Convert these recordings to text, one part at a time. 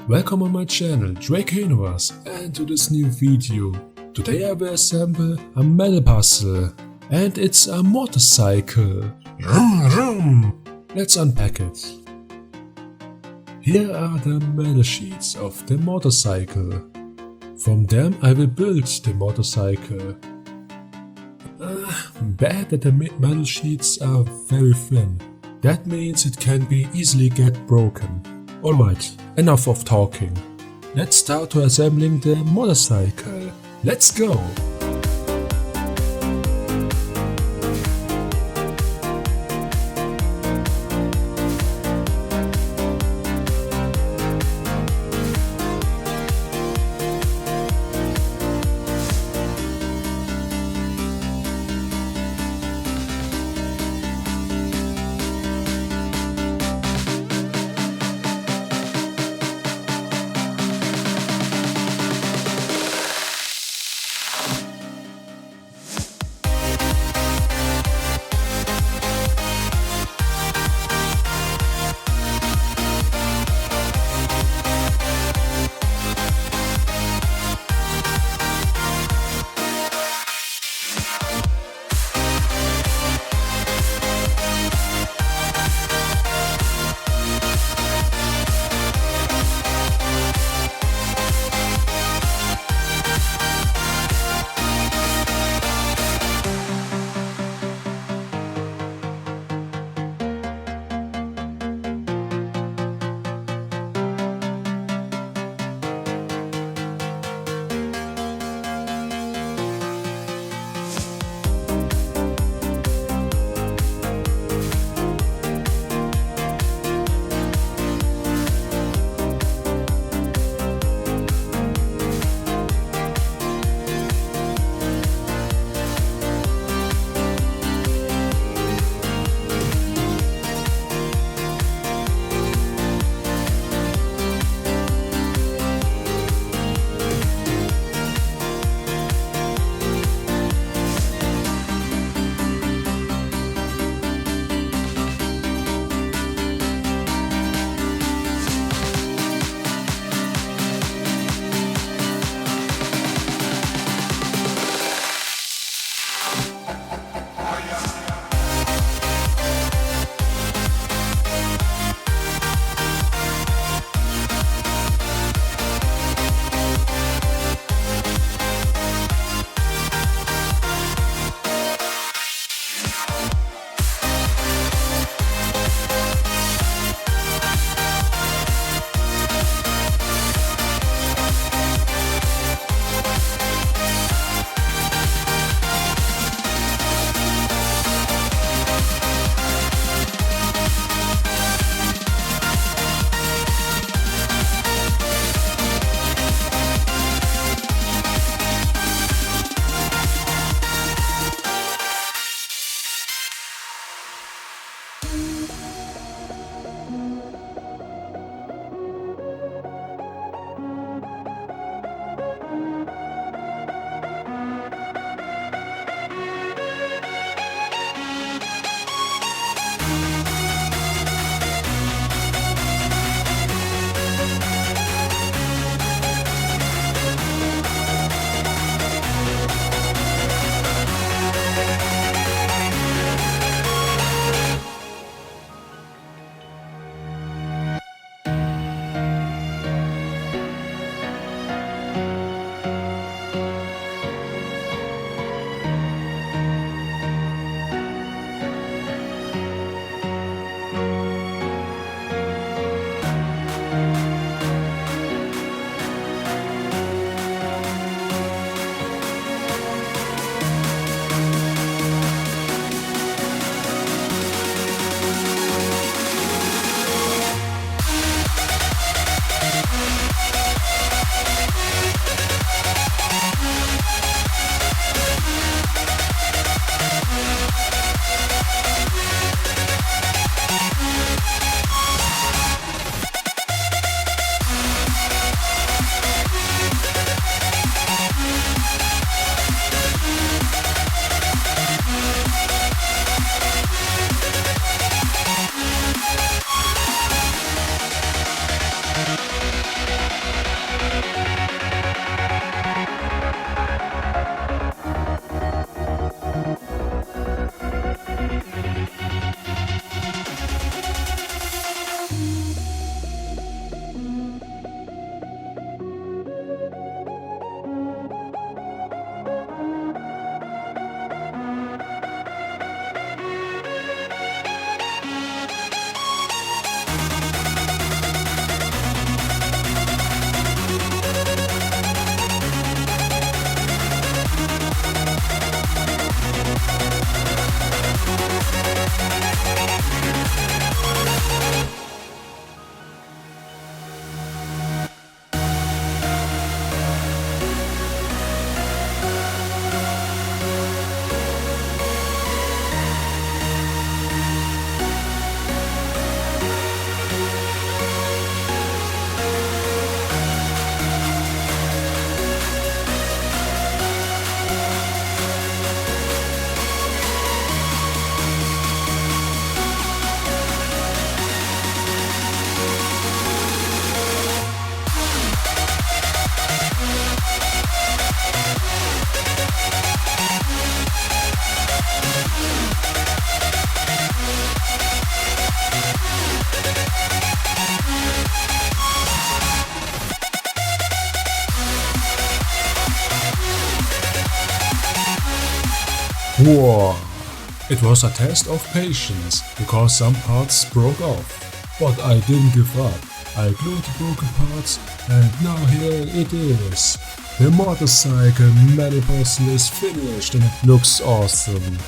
Welcome on my channel Drakonarus, and to this new video. Today I will assemble a metal puzzle and it's a motorcycle. Let's unpack it. Here are the metal sheets of the motorcycle. From them I will build the motorcycle. Bad that the metal sheets are very thin. That means it can be easily get broken. Alright, enough of talking. Let's start to assembling the motorcycle. Let's go! Whoa! It was a test of patience, because some parts broke off. But I didn't give up. I glued the broken parts, and now here it is. The motorcycle Manipuzzle is finished and it looks awesome.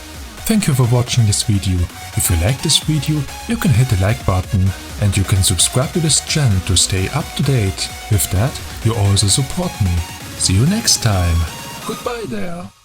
Thank you for watching this video. If you like this video, you can hit the like button and you can subscribe to this channel to stay up to date. With that, you also support me. See you next time. Goodbye there.